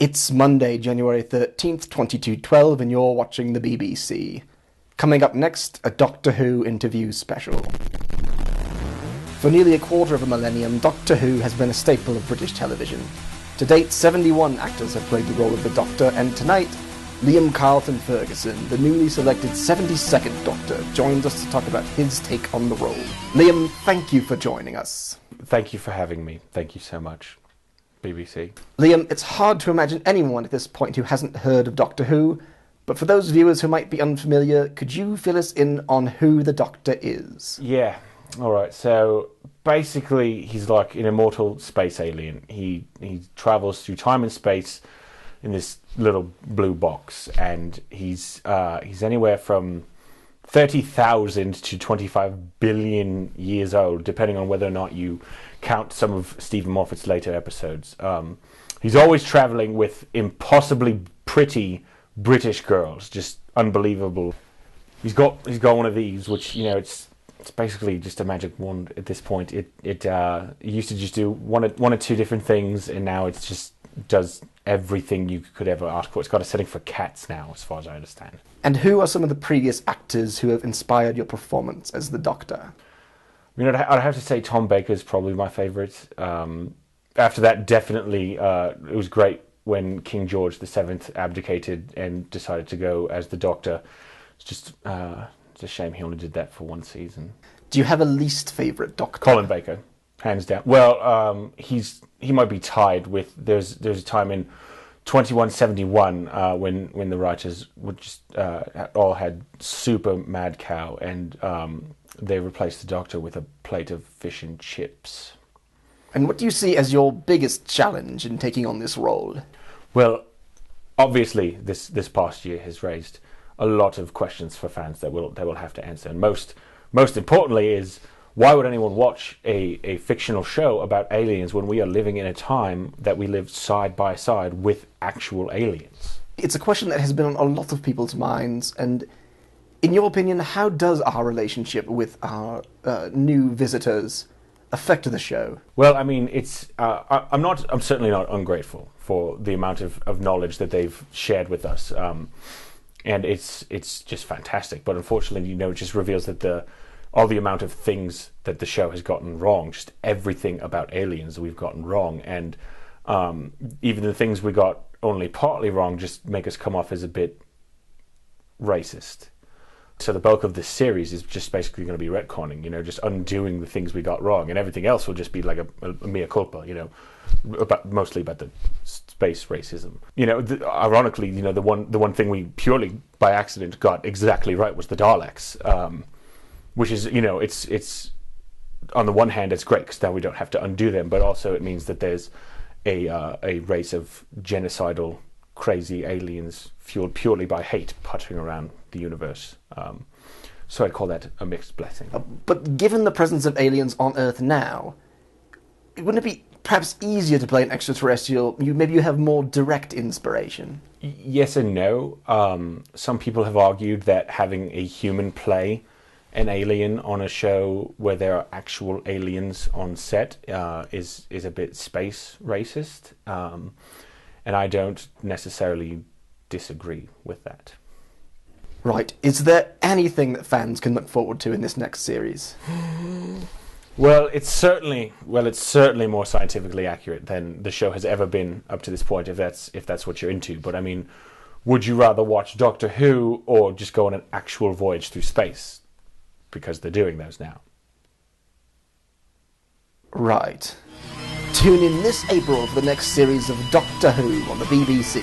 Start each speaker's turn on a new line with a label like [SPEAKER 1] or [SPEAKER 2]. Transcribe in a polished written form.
[SPEAKER 1] It's Monday, January 13th, 2212, and you're watching the BBC. Coming up next, a Doctor Who interview special. For nearly a quarter of a millennium, Doctor Who has been a staple of British television. To date, 71 actors have played the role of the Doctor, and tonight, Liam Carlton Ferguson, the newly selected 72nd Doctor, joins us to talk about his take on the role. Liam, thank you for joining us.
[SPEAKER 2] Thank you for having me. Thank you so much, BBC.
[SPEAKER 1] Liam, it's hard to imagine anyone at this point who hasn't heard of Doctor Who, but for those viewers who might be unfamiliar, could you fill us in on who the Doctor is?
[SPEAKER 2] Yeah, alright, so basically he's like an immortal space alien. He travels through time and space in this little blue box, and he's anywhere from 30,000 to 25 billion years old, depending on whether or not you count some of Stephen Moffat's later episodes. He's always traveling with impossibly pretty British girls, just unbelievable. He's got one of these, which, you know, it's basically just a magic wand at this point. It used to just do one or two different things, and now it just does everything you could ever ask for. It's got a setting for cats now, as far as I understand.
[SPEAKER 1] And who are some of the previous actors who have inspired your performance as the Doctor?
[SPEAKER 2] I mean, I'd have to say Tom Baker's probably my favourite. After that, definitely, it was great when King George VII abdicated and decided to go as the Doctor. It's just it's a shame he only did that for one season.
[SPEAKER 1] Do you have a least favourite Doctor?
[SPEAKER 2] Colin Baker, hands down. Well, he might be tied with... There's a time in 2171 when the writers would just all had super mad cow, and they replaced the Doctor with a plate of fish and chips.
[SPEAKER 1] And what do you see as your biggest challenge in taking on this role?
[SPEAKER 2] Well, obviously this past year has raised a lot of questions for fans that they will have to answer, and most importantly is, why would anyone watch a fictional show about aliens when we are living in a time that we live side by side with actual aliens?
[SPEAKER 1] It's a question that has been on a lot of people's minds, and in your opinion, how does our relationship with our new visitors affect the show?
[SPEAKER 2] Well, I mean, I'm certainly not ungrateful for the amount of knowledge that they've shared with us, and it's just fantastic. But unfortunately, you know, it just reveals that all the amount of things that the show has gotten wrong, just everything about aliens we've gotten wrong, and even the things we got only partly wrong just make us come off as a bit racist. So the bulk of this series is just basically going to be retconning, you know, just undoing the things we got wrong, and everything else will just be like a mea culpa, you know, mostly about the space racism. You know, ironically, you know, the one thing we purely by accident got exactly right was the Daleks. Which is, you know, it's on the one hand it's great because now we don't have to undo them, but also it means that there's a race of genocidal, crazy aliens fueled purely by hate puttering around the universe. So I'd call that a mixed blessing.
[SPEAKER 1] But given the presence of aliens on Earth now, wouldn't it be perhaps easier to play an extraterrestrial? Maybe you have more direct inspiration.
[SPEAKER 2] Yes and no. Some people have argued that having a human play an alien on a show where there are actual aliens on set is a bit space racist, and I don't necessarily disagree with that.
[SPEAKER 1] Right. Is there anything that fans can look forward to in this next series?
[SPEAKER 2] Well, it's certainly more scientifically accurate than the show has ever been up to this point, if that's what you're into. But I mean, would you rather watch Doctor Who or just go on an actual voyage through space? Because they're doing those now.
[SPEAKER 1] Right. Tune in this April for the next series of Doctor Who on the BBC.